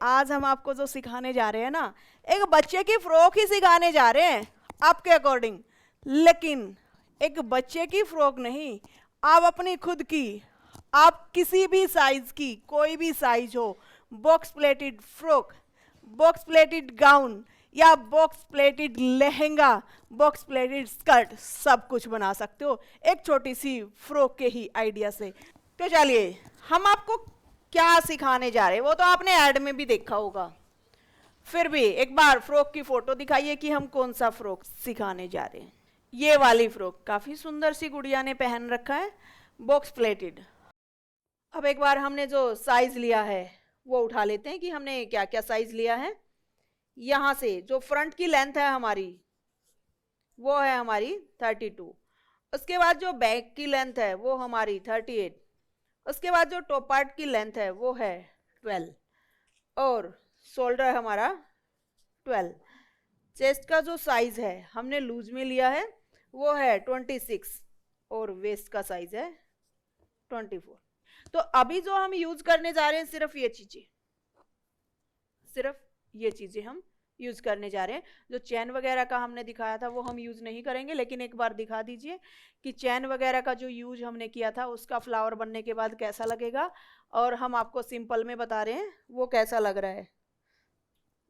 आज हम आपको जो सिखाने जा रहे हैं ना, एक बच्चे की फ्रॉक ही सिखाने जा रहे हैं आपके अकॉर्डिंग। लेकिन एक बच्चे की फ्रॉक नहीं, आप अपनी खुद की, आप किसी भी साइज की, कोई भी साइज हो, box pleated frock, box pleated gown या box pleated lehenga, box pleated skirt, सब कुछ बना सकते हो एक छोटी सी फ्रॉक के ही आइडिया से। तो चलिए हम आपको क्या सिखाने जा रहे हैं वो तो आपने ऐड में भी देखा होगा, फिर भी एक बार फ्रॉक की फोटो दिखाइए कि हम कौन सा फ्रॉक सिखाने जा रहे हैं। ये वाली फ्रॉक काफी सुंदर सी गुड़िया ने पहन रखा है, बॉक्स प्लेटेड। अब एक बार हमने जो साइज लिया है वो उठा लेते हैं कि हमने क्या क्या साइज लिया है। यहां से जो फ्रंट की लेंथ है हमारी वो है हमारी 32। उसके बाद जो बैक की लेंथ है वो हमारी 38। उसके बाद जो टॉप पार्ट की लेंथ है वो है 12 और शोल्डर हमारा 12। चेस्ट का जो साइज है हमने लूज में लिया है वो है 26 और वेस्ट का साइज है 24। तो अभी जो हम यूज करने जा रहे हैं सिर्फ ये चीजें हम यूज करने जा रहे हैं। जो चैन वगैरह का हमने दिखाया था वो हम यूज नहीं करेंगे, लेकिन एक बार दिखा दीजिए कि चैन वगैरह का जो यूज हमने किया था उसका फ्लावर बनने के बाद कैसा लगेगा, और हम आपको सिंपल में बता रहे हैं वो कैसा लग रहा है।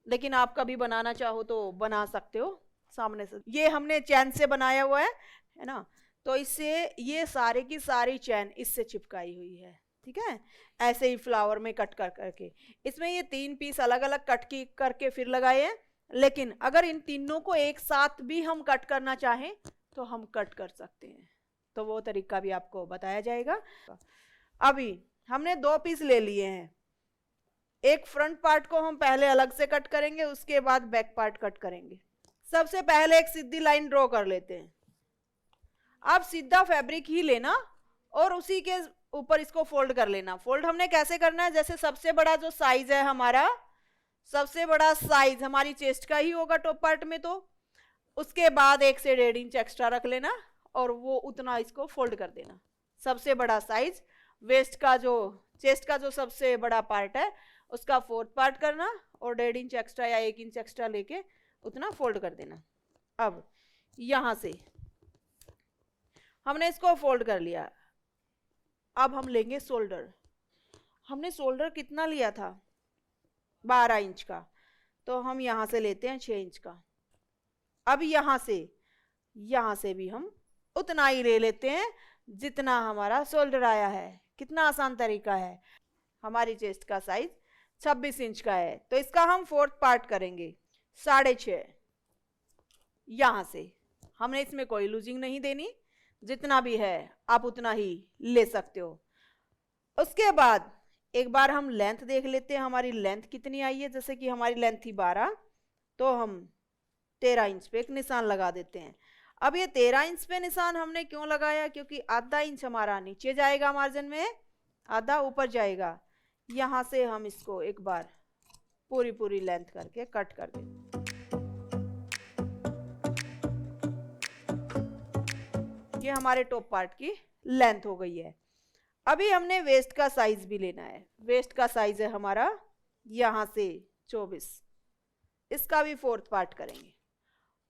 लेकिन आप कभी बनाना चाहो तो बना सकते हो सामने से। ये हमने चैन से बनाया हुआ है ना, तो इससे ये सारे की सारी चैन इससे चिपकाई हुई है, ठीक है। ऐसे ही फ्लावर में कट कर करके इसमें ये 3 पीस अलग अलग कट की करके फिर लगाए हैं। लेकिन अगर इन तीनों को एक साथ भी हम कट करना चाहें तो हम कट कर सकते हैं, तो वो तरीका भी आपको बताया जाएगा। अभी हमने 2 पीस ले लिए हैं, एक फ्रंट पार्ट को हम पहले अलग से कट करेंगे, उसके बाद बैक पार्ट कट करेंगे। सबसे पहले एक सीधी लाइन ड्रॉ कर लेते हैं। आप सीधा फैब्रिक ही लेना और उसी के ऊपर इसको फोल्ड कर लेना। फोल्ड हमने कैसे करना है, जैसे सबसे बड़ा जो साइज है हमारा, सबसे बड़ा साइज हमारी चेस्ट का ही होगा टॉप पार्ट में, तो उसके बाद 1 से 1.5 इंच एक्स्ट्रा रख लेना और वो उतना इसको फोल्ड कर देना। सबसे बड़ा साइज वेस्ट का, जो चेस्ट का जो सबसे बड़ा पार्ट है उसका 4th पार्ट करना और 1.5 इंच एक्स्ट्रा या 1 इंच एक्स्ट्रा लेके उतना फोल्ड कर देना। अब यहां से हमने इसको फोल्ड कर लिया। अब हम लेंगे शोल्डर। हमने शोल्डर कितना लिया था, 12 इंच का, तो हम यहां से लेते हैं 6 इंच का। अब यहां से भी हम उतना ही ले लेते हैं जितना हमारा शोल्डर आया है। कितना आसान तरीका है। हमारी चेस्ट का साइज 26 इंच का है, तो इसका हम 4th पार्ट करेंगे 6.5। यहां से हमने इसमें कोई लूजिंग नहीं देनी, जितना भी है आप उतना ही ले सकते हो। उसके बाद एक बार हम लेंथ देख लेते हैं, हमारी लेंथ कितनी आई है। जैसे कि हमारी लेंथ थी 12, तो हम 13 इंच पे एक निशान लगा देते हैं। अब ये 13 इंच पे निशान हमने क्यों लगाया, क्योंकि आधा इंच हमारा नीचे जाएगा मार्जिन में, आधा ऊपर जाएगा। यहां से हम इसको एक बार पूरी लेंथ करके कट कर देंगे। ये हमारे टॉप पार्ट की लेंथ हो गई है। अभी हमने वेस्ट का साइज भी लेना है। वेस्ट का साइज है हमारा यहां से 24, इसका भी 4th पार्ट करेंगे।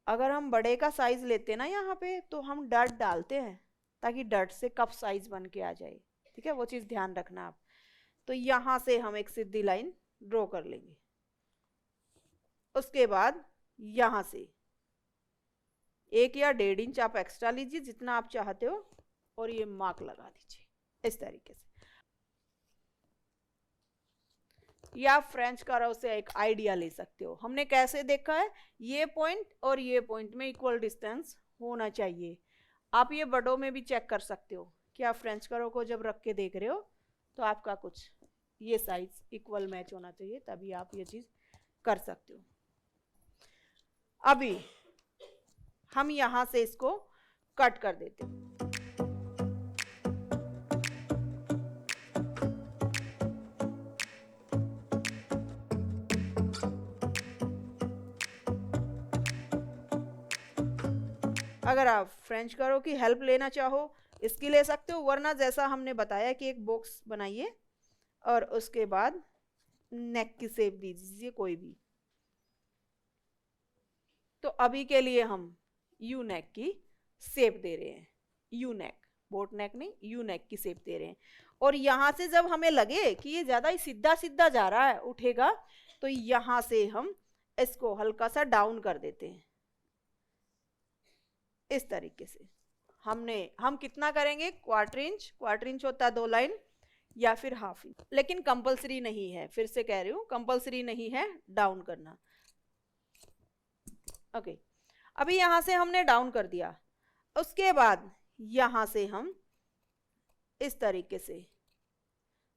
अगर हम बड़े का साइज लेते ना यहाँ पे, तो हम डट डालते हैं ताकि डट से कप साइज बन के आ जाए, ठीक है, वो चीज ध्यान रखना आप। तो यहां से हम एक सीधी लाइन ड्रॉ कर लेंगे। उसके बाद यहां से 1 या 1.5 इंच आप एक्स्ट्रा लीजिए जितना आप चाहते हो, और ये मार्क लगा दीजिए इस तरीके से। या फ्रेंच करो से एक आइडिया ले सकते हो। हमने कैसे देखा है, ये पॉइंट और ये पॉइंट में इक्वल डिस्टेंस होना चाहिए। आप ये बड़ों में भी चेक कर सकते हो कि आप फ्रेंच करो को जब रख के देख रहे हो तो आपका कुछ ये साइज इक्वल मैच होना चाहिए, तभी आप ये चीज कर सकते हो। अभी हम यहां से इसको कट कर देते हैं। अगर आप फ्रेंच करो की हेल्प लेना चाहो इसकी ले सकते हो, वरना जैसा हमने बताया कि एक बॉक्स बनाइए और उसके बाद नेक की शेप दीजिए कोई भी। तो अभी के लिए हम यू नेक की शेप दे रहे हैं, यू नेक, बोट नेक नहीं, यू नेक की शेप दे रहे हैं। और यहाँ से जब हमें लगे कि ये ज़्यादा ही सीधा सीधा जा रहा है, उठेगा, तो यहाँ से हम इसको हल्का सा डाउन कर देते हैं इस तरीके से। हम कितना करेंगे, क्वार्टर इंच, क्वार्टर इंच होता है 2 लाइन, या फिर हाफ इंच, लेकिन कंपलसरी नहीं है, फिर से कह रही हूँ कंपलसरी नहीं है डाउन करना। ओके, अभी यहाँ से हमने डाउन कर दिया, उसके बाद यहाँ से हम इस तरीके से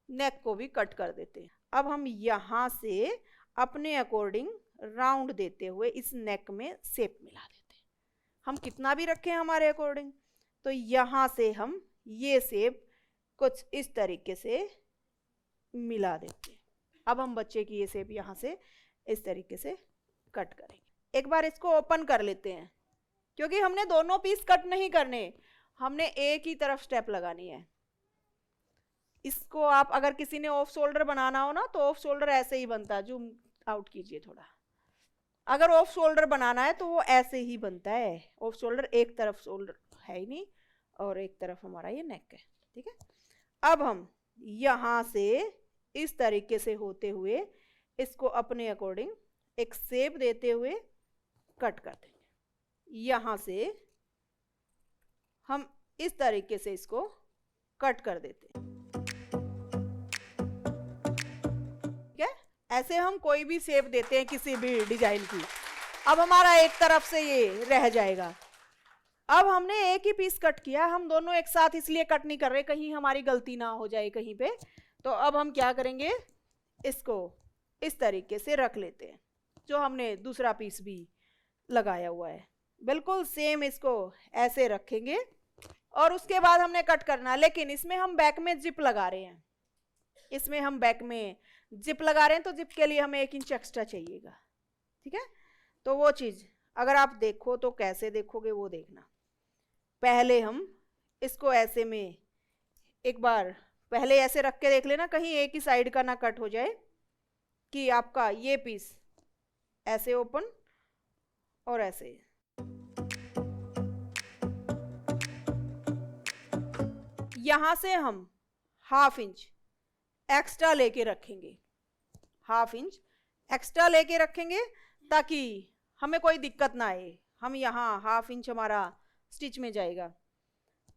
नेक को भी कट कर देते हैं। अब हम यहाँ से अपने अकॉर्डिंग राउंड देते हुए इस नेक में शेप मिला देते हैं। हम कितना भी रखें हमारे अकॉर्डिंग, तो यहाँ से हम ये शेप कुछ इस तरीके से मिला देते हैं। अब हम बच्चे की ये शेप यहाँ से इस तरीके से कट करेंगे। एक बार इसको ओपन कर लेते हैं, क्योंकि हमने दोनों पीस कट नहीं करने, हमने एक ही तरफ स्टेप लगानी है। इसको आप अगर किसी ने ऑफ शोल्डर बनाना हो ना, तो ऑफ शोल्डर ऐसे ही बनता है, जूम आउट कीजिए थोड़ा। अगर ऑफ शोल्डर बनाना है तो वो ऐसे ही बनता है, ऑफ शोल्डर एक तरफ शोल्डर है ही नहीं और एक तरफ हमारा ये नेक है, ठीक है। अब हम यहाँ से इस तरीके से होते हुए इसको अपने अकॉर्डिंग एक शेप देते हुए कट कर देंगे। यहाँ से हम इस तरीके से इसको कट कर देते हैं, ठीक है। ऐसे हम कोई भी शेप देते हैं किसी भी डिजाइन की। अब हमारा एक तरफ से ये रह जाएगा। अब हमने एक ही पीस कट किया, हम दोनों एक साथ इसलिए कट नहीं कर रहे कहीं हमारी गलती ना हो जाए कहीं पे। तो अब हम क्या करेंगे, इसको इस तरीके से रख लेते हैं, जो हमने दूसरा पीस भी लगाया हुआ है, बिल्कुल सेम इसको ऐसे रखेंगे। और उसके बाद हमने कट करना, लेकिन इसमें हम बैक में जिप लगा रहे हैं, इसमें हम बैक में जिप लगा रहे हैं, तो जिप के लिए हमें 1 इंच एक्स्ट्रा चाहिएगा, ठीक है। तो वो चीज़ अगर आप देखो तो कैसे देखोगे वो देखना। पहले हम इसको ऐसे में एक बार पहले ऐसे रख के देख लेना, कहीं एक ही साइड का ना कट हो जाए, कि आपका ये पीस ऐसे ओपन और ऐसे। यहाँ से हम 1/2 इंच एक्स्ट्रा लेके रखेंगे, 1/2 इंच एक्स्ट्रा लेके रखेंगे ताकि हमें कोई दिक्कत ना आए। हम यहाँ 1/2 इंच हमारा स्टिच में जाएगा,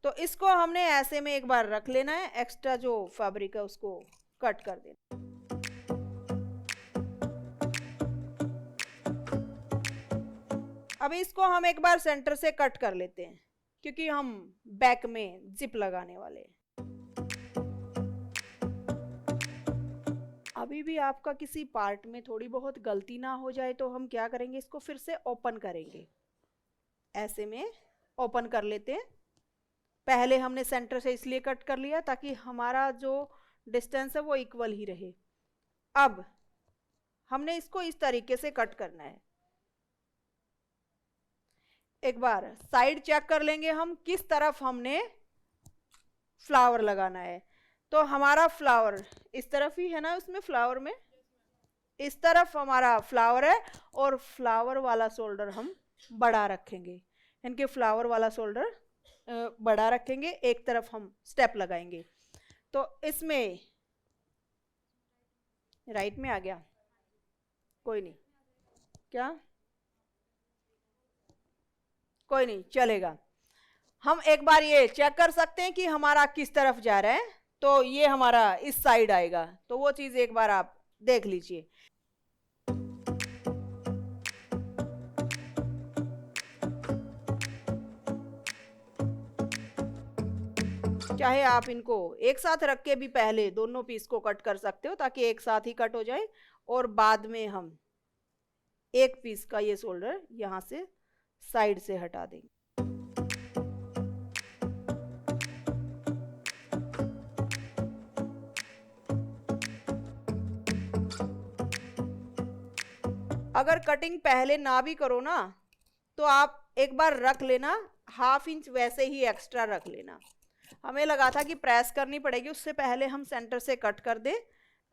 तो इसको हमने ऐसे में एक बार रख लेना है, एक्स्ट्रा जो फैब्रिक है उसको कट कर देना। अभी इसको हम एक बार सेंटर से कट कर लेते हैं, क्योंकि हम बैक में जिप लगाने वाले हैं। अभी भी आपका किसी पार्ट में थोड़ी बहुत गलती ना हो जाए तो हम क्या करेंगे, इसको फिर से ओपन करेंगे, ऐसे में ओपन कर लेते हैं। पहले हमने सेंटर से इसलिए कट कर लिया ताकि हमारा जो डिस्टेंस है वो इक्वल ही रहे। अब हमने इसको इस तरीके से कट करना है। एक बार साइड चेक कर लेंगे हम किस तरफ हमने फ्लावर लगाना है। तो हमारा फ्लावर इस तरफ ही है ना, उसमें फ्लावर में इस तरफ हमारा फ्लावर है, और फ्लावर वाला शोल्डर हम बड़ा रखेंगे, इनके फ्लावर वाला शोल्डर बड़ा रखेंगे, एक तरफ हम स्टेप लगाएंगे। तो इसमें राइट में आ गया, कोई नहीं, क्या कोई नहीं चलेगा। हम एक बार ये चेक कर सकते हैं कि हमारा किस तरफ जा रहा है, तो ये हमारा इस साइड आएगा, तो वो चीज़ एक बार आप देख लीजिए। चाहे आप इनको एक साथ रख के भी पहले दोनों पीस को कट कर सकते हो, ताकि एक साथ ही कट हो जाए, और बाद में हम एक पीस का ये शोल्डर यहाँ से साइड से हटा देंगे। अगर कटिंग पहले ना भी करो ना, तो आप एक बार रख लेना, 1/2 इंच वैसे ही एक्स्ट्रा रख लेना। हमें लगा था कि प्रेस करनी पड़ेगी, उससे पहले हम सेंटर से कट कर दे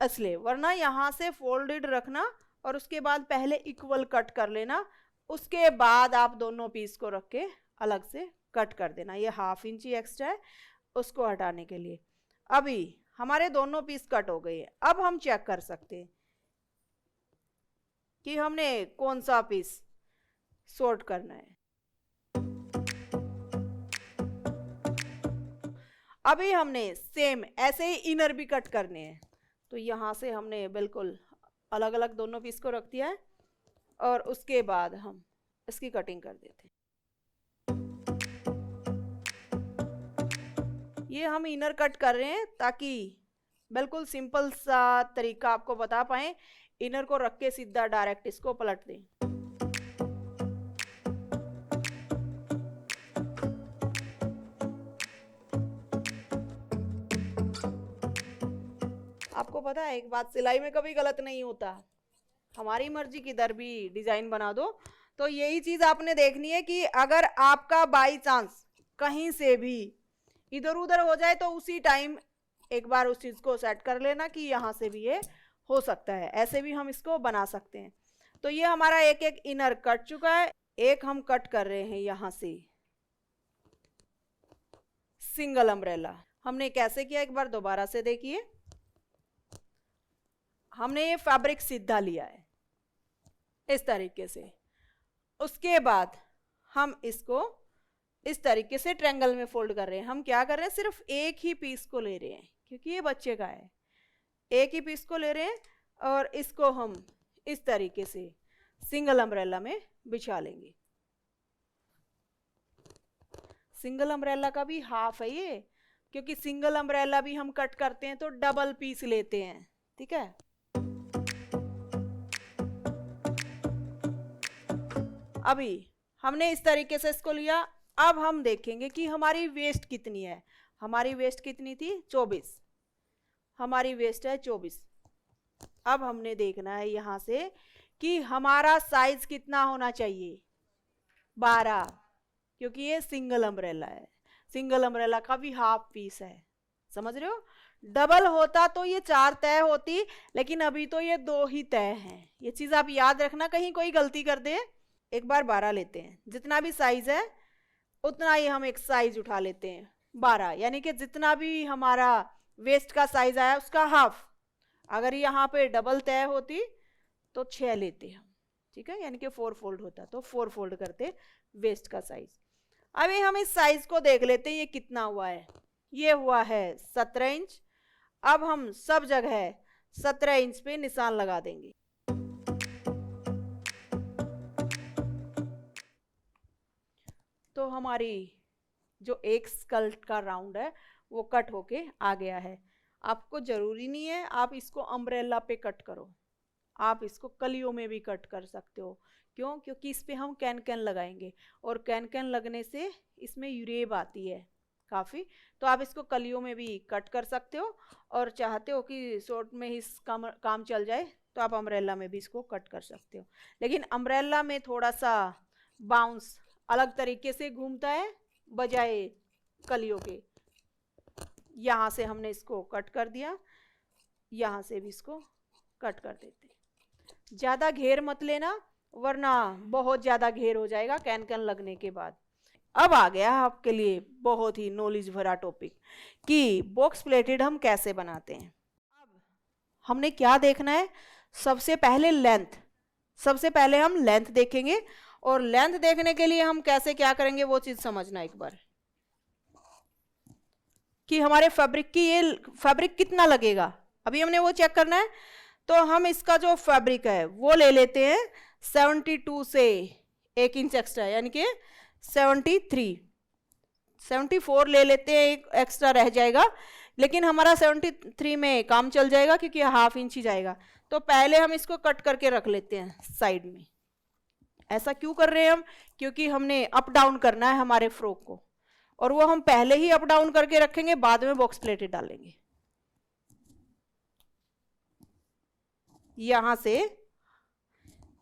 इसलिए, वरना यहाँ से फोल्डेड रखना और उसके बाद पहले इक्वल कट कर लेना, उसके बाद आप दोनों पीस को रख के अलग से कट कर देना। ये 1/2 इंच एक्स्ट्रा है, उसको हटाने के लिए। अभी हमारे दोनों पीस कट हो गए हैं। अब हम चेक कर सकते हैं कि हमने कौन सा पीस सॉर्ट करना है। अभी हमने सेम ऐसे ही इनर भी कट करने हैं, तो यहाँ से हमने बिल्कुल अलग अलग दोनों पीस को रख दिया है और उसके बाद हम इसकी कटिंग कर देते हैं। ये हम इनर कट कर रहे हैं ताकि बिल्कुल सिंपल सा तरीका आपको बता पाए। इनर को रख के सीधा डायरेक्ट इसको पलट दें। आपको पता है एक बात, सिलाई में कभी गलत नहीं होता, हमारी मर्जी किधर भी डिजाइन बना दो। तो यही चीज आपने देखनी है कि अगर आपका बाई चांस कहीं से भी इधर उधर हो जाए तो उसी टाइम एक बार उस चीज को सेट कर लेना कि यहाँ से भी ये हो सकता है, ऐसे भी हम इसको बना सकते हैं। तो ये हमारा एक एक इनर कट चुका है। एक हम कट कर रहे हैं यहाँ से सिंगल अम्ब्रेला। हमने कैसे किया एक बार दोबारा से देखिए। हमने ये फैब्रिक सीधा लिया है इस तरीके से, उसके बाद हम इसको इस तरीके से ट्रायंगल में फोल्ड कर रहे हैं। हम क्या कर रहे हैं, सिर्फ एक ही पीस को ले रहे हैं क्योंकि ये बच्चे का है, एक ही पीस को ले रहे हैं और इसको हम इस तरीके से सिंगल अम्ब्रेला में बिछा लेंगे। सिंगल अम्ब्रेला का भी हाफ है ये, क्योंकि सिंगल अम्ब्रेला भी हम कट करते हैं तो डबल पीस लेते हैं, ठीक है। अभी हमने इस तरीके से इसको लिया। अब हम देखेंगे कि हमारी वेस्ट कितनी है। हमारी वेस्ट कितनी थी, 24। हमारी वेस्ट है 24। अब हमने देखना है यहाँ से कि हमारा साइज कितना होना चाहिए, 12, क्योंकि ये सिंगल अम्ब्रेला है। सिंगल अम्ब्रेला का भी हाफ पीस है, समझ रहे हो। डबल होता तो ये 4 तय होती, लेकिन अभी तो ये 2 ही तय हैं। ये चीज आप याद रखना, कहीं कोई गलती कर दे। एक बार 12 लेते हैं, जितना भी साइज है उतना ही हम एक साइज उठा लेते हैं 12, यानी कि जितना भी हमारा वेस्ट का साइज आया उसका हाफ। अगर यहाँ पे डबल तय होती तो 6 लेते हम, ठीक है, यानी कि 4 फोल्ड होता तो 4 फोल्ड करते वेस्ट का साइज। अभी हम इस साइज को देख लेते हैं ये कितना हुआ है। ये हुआ है 17 इंच। अब हम सब जगह 17 इंच पे निशान लगा देंगे। तो हमारी जो एक स्कर्ट का राउंड है वो कट होके आ गया है। आपको जरूरी नहीं है आप इसको अम्ब्रेला पे कट करो, आप इसको कलियों में भी कट कर सकते हो। क्यों, क्योंकि इस पे हम कैन कैन लगाएंगे और कैन कैन लगने से इसमें यूरेब आती है काफ़ी, तो आप इसको कलियों में भी कट कर सकते हो। और चाहते हो कि शॉर्ट में ही काम चल जाए तो आप अम्ब्रेला में भी इसको कट कर सकते हो। लेकिन अम्ब्रेला में थोड़ा सा बाउंस अलग तरीके से घूमता है बजाय कलियों के। यहाँ से हमने इसको कट कर दिया, यहाँ से भी इसको कट कर देते। ज़्यादा घेर मत लेना वरना बहुत ज़्यादा घेर हो जाएगा कैन कैन लगने के बाद। अब आ गया आपके लिए बहुत ही नॉलेज भरा टॉपिक कि बॉक्स प्लेटेड हम कैसे बनाते हैं। अब हमने क्या देखना है, सबसे पहले लेंथ। सबसे पहले हम लेंथ देखेंगे और लेंथ देखने के लिए हम कैसे क्या करेंगे वो चीज़ समझना एक बार, कि हमारे फैब्रिक की ये फैब्रिक कितना लगेगा। अभी हमने वो चेक करना है। तो हम इसका जो फैब्रिक है वो ले लेते हैं 72 से 1 इंच एक्स्ट्रा, यानी कि 73, 74 ले लेते हैं, एक एक्स्ट्रा रह जाएगा, लेकिन हमारा 73 में काम चल जाएगा क्योंकि हाफ इंच ही जाएगा। तो पहले हम इसको कट करके रख लेते हैं साइड में। ऐसा क्यों कर रहे हैं हम, क्योंकि हमने अप डाउन करना है हमारे फ्रॉक को, और वो हम पहले ही अप डाउन करके रखेंगे, बाद में बॉक्स प्लेटेड डालेंगे। यहां से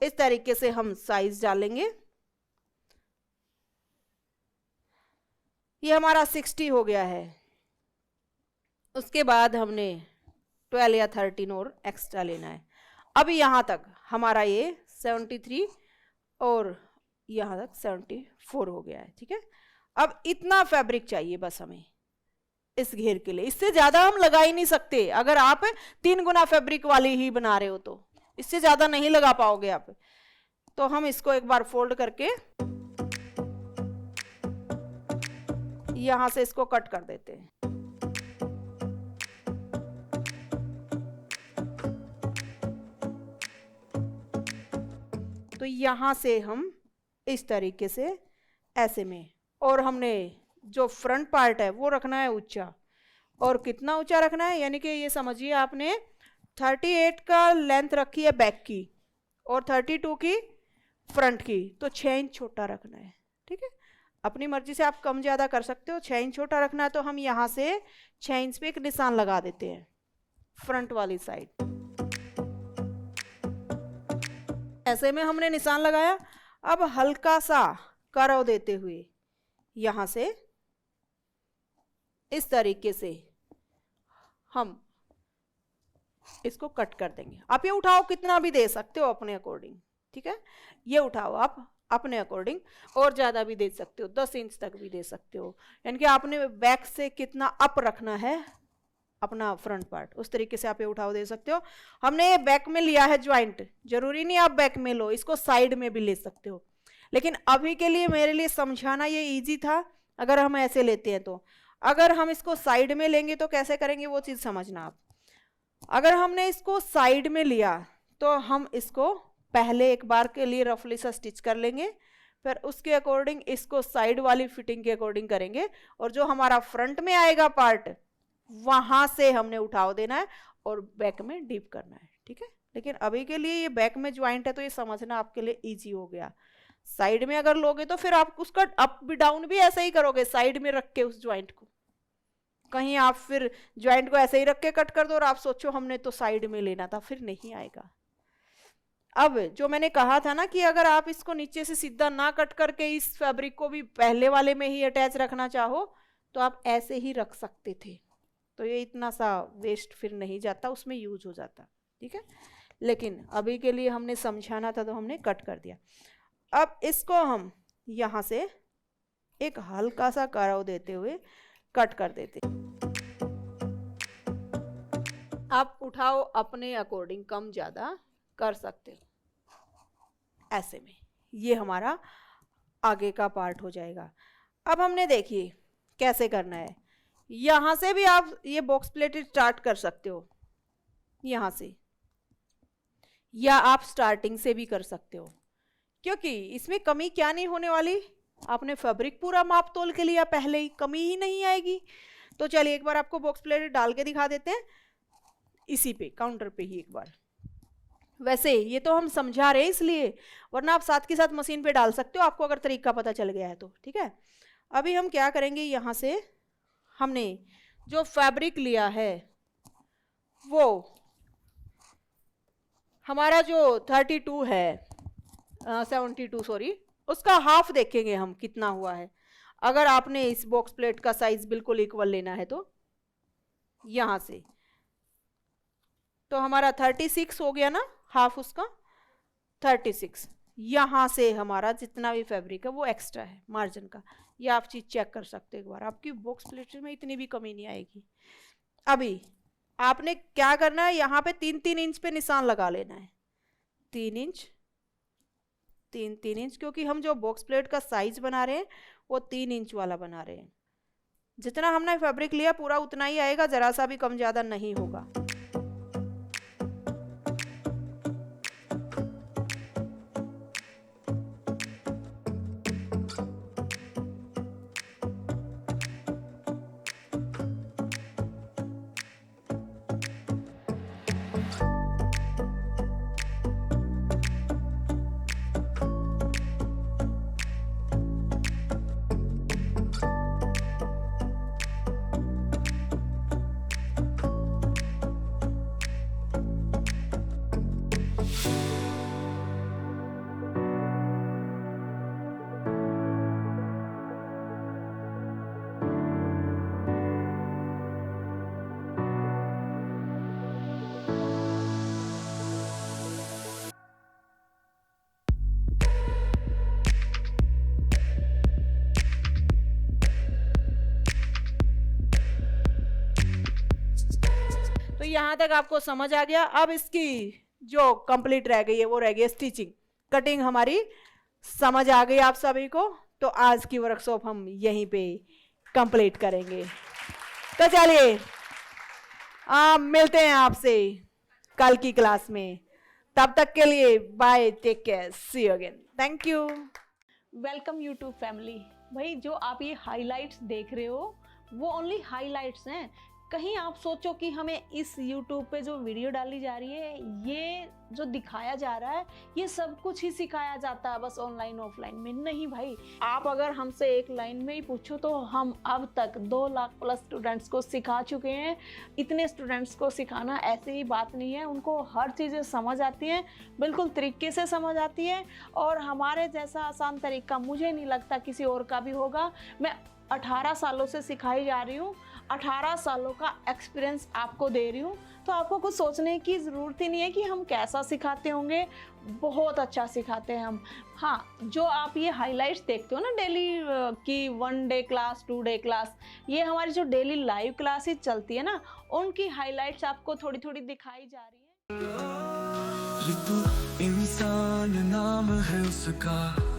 इस तरीके से हम साइज डालेंगे। ये हमारा 60 हो गया है। उसके बाद हमने 12 या 13 और एक्स्ट्रा लेना है। अब यहाँ तक हमारा ये 73 और यहाँ तक 74 हो गया है, ठीक है। अब इतना फैब्रिक चाहिए बस हमें इस घेर के लिए, इससे ज्यादा हम लगा ही नहीं सकते। अगर आप 3 गुना फैब्रिक वाली ही बना रहे हो तो इससे ज्यादा नहीं लगा पाओगे आप। तो हम इसको एक बार फोल्ड करके यहां से इसको कट कर देते हैं। तो यहां से हम इस तरीके से ऐसे में, और हमने जो फ्रंट पार्ट है वो रखना है ऊंचा। और कितना ऊंचा रखना है, यानी कि ये समझिए आपने 38 का लेंथ रखी है बैक की और 32 की फ्रंट की, तो 6 इंच छोटा रखना है, ठीक है। अपनी मर्जी से आप कम ज़्यादा कर सकते हो। 6 इंच छोटा रखना है तो हम यहाँ से 6 इंच पे एक निशान लगा देते हैं फ्रंट वाली साइड। ऐसे में हमने निशान लगाया। अब हल्का सा कर्व देते हुए यहाँ से इस तरीके से हम इसको कट कर देंगे। आप ये उठाओ कितना भी दे सकते हो अपने अकॉर्डिंग, ठीक है। ये उठाओ आप अपने अकॉर्डिंग, और ज़्यादा भी दे सकते हो, 10 इंच तक भी दे सकते हो। यानी कि आपने बैक से कितना अप रखना है अपना फ्रंट पार्ट, उस तरीके से आप ये उठाओ दे सकते हो। हमने ये बैक में लिया है ज्वाइंट, जरूरी नहीं आप बैक में लो, इसको साइड में भी ले सकते हो। लेकिन अभी के लिए मेरे लिए समझाना ये इजी था अगर हम ऐसे लेते हैं तो। अगर हम इसको साइड में लेंगे तो कैसे करेंगे वो चीज़ समझना आप। अगर हमने इसको साइड में लिया तो हम इसको पहले एक बार के लिए रफली सा स्टिच कर लेंगे, फिर उसके अकॉर्डिंग इसको साइड वाली फिटिंग के अकॉर्डिंग करेंगे, और जो हमारा फ्रंट में आएगा पार्ट वहां से हमने उठाव देना है और बैक में डीप करना है, ठीक है। लेकिन अभी के लिए ये बैक में ज्वाइंट है तो ये समझना आपके लिए इजी हो गया। साइड में अगर लोगे तो फिर आप उसका अप भी डाउन भी ऐसे ही करोगे, साइड में रख के उस ज्वाइंट को। कहीं आप फिर ज्वाइंट को ऐसे ही रख के कट कर दो और आप सोचो हमने तो साइड में लेना था, फिर नहीं आएगा। अब जो मैंने कहा था ना कि अगर आप इसको नीचे से सीधा ना कट करके इस फैब्रिक को भी पहले वाले में ही अटैच रखना चाहो तो आप ऐसे ही रख सकते थे, तो ये इतना सा वेस्ट फिर नहीं जाता, उसमें यूज हो जाता, ठीक है। लेकिन अभी के लिए हमने समझाना था तो हमने कट कर दिया। अब इसको हम यहाँ से एक हल्का सा कर्व देते हुए कट कर देते। आप उठाओ अपने अकॉर्डिंग कम ज़्यादा कर सकते हो। ऐसे में ये हमारा आगे का पार्ट हो जाएगा। अब हमने देखिए कैसे करना है। यहाँ से भी आप ये बॉक्स प्लेट स्टार्ट कर सकते हो यहाँ से, या आप स्टार्टिंग से भी कर सकते हो, क्योंकि इसमें कमी क्या नहीं होने वाली। आपने फैब्रिक पूरा माप तोल के लिया पहले ही, कमी ही नहीं आएगी। तो चलिए एक बार आपको बॉक्स प्लेट डाल के दिखा देते हैं इसी पे, काउंटर पे ही एक बार। वैसे ये तो हम समझा रहे हैं इसलिए, वरना आप साथ के साथ मशीन पे डाल सकते हो, आपको अगर तरीका पता चल गया है तो, ठीक है। अभी हम क्या करेंगे, यहाँ से हमने जो फैब्रिक लिया है वो हमारा जो 32 है 72 सॉरी, उसका हाफ देखेंगे हम कितना हुआ है। अगर आपने इस बॉक्स प्लेट का साइज बिल्कुल इक्वल लेना है तो यहाँ से तो हमारा 36 हो गया ना, हाफ उसका 36। यहाँ से हमारा जितना भी फैब्रिक है वो एक्स्ट्रा है मार्जिन का, ये आप चीज़ चेक कर सकते हो एक बार, आपकी बॉक्स प्लेट में इतनी भी कमी नहीं आएगी। अभी आपने क्या करना है, यहाँ पे 3-3 इंच पे निशान लगा लेना है, 3 इंच 3-3 इंच, क्योंकि हम जो बॉक्स प्लेट का साइज बना रहे हैं वो 3 इंच वाला बना रहे हैं। जितना हमने फैब्रिक लिया पूरा उतना ही आएगा, जरा सा भी कम ज़्यादा नहीं होगा। यहाँ तक आपको समझ आ गया। अब इसकी जो कंप्लीट रह गई है वो रह गई है स्टिचिंग। कटिंग हमारी समझ आ गई आप सभी को, तो आज की वर्कशॉप हम यहीं पे कंप्लीट करेंगे। तो चलिए मिलते हैं आपसे कल की क्लास में। तब तक के लिए bye, take care, see you again, thank you. Welcome YouTube family. भाई जो आप ये हाइलाइट्स देख रहे हो वो ओनली हाइलाइट्स हैं। कहीं आप सोचो कि हमें इस यूट्यूब पे जो वीडियो डाली जा रही है, ये जो दिखाया जा रहा है, ये सब कुछ ही सिखाया जाता है बस ऑनलाइन ऑफलाइन में? नहीं भाई। आप अगर हमसे एक लाइन में ही पूछो तो हम अब तक 2 लाख प्लस स्टूडेंट्स को सिखा चुके हैं। इतने स्टूडेंट्स को सिखाना ऐसे ही बात नहीं है, उनको हर चीज़ें समझ आती हैं, बिल्कुल तरीके से समझ आती है। और हमारे जैसा आसान तरीका मुझे नहीं लगता किसी और का भी होगा। मैं 18 सालों से सिखाई जा रही हूँ, 18 सालों का एक्सपीरियंस आपको दे रही हूँ, तो आपको कुछ सोचने की ज़रूरत ही नहीं है कि हम कैसा सिखाते होंगे। बहुत अच्छा सिखाते हैं हम। हाँ, जो आप ये हाइलाइट्स देखते हो ना डेली की 1 डे क्लास, 2 डे क्लास, ये हमारी जो डेली लाइव क्लासेस चलती है ना, उनकी हाइलाइट्स आपको थोड़ी थोड़ी दिखाई जा रही है। इंसान नाम है उसका।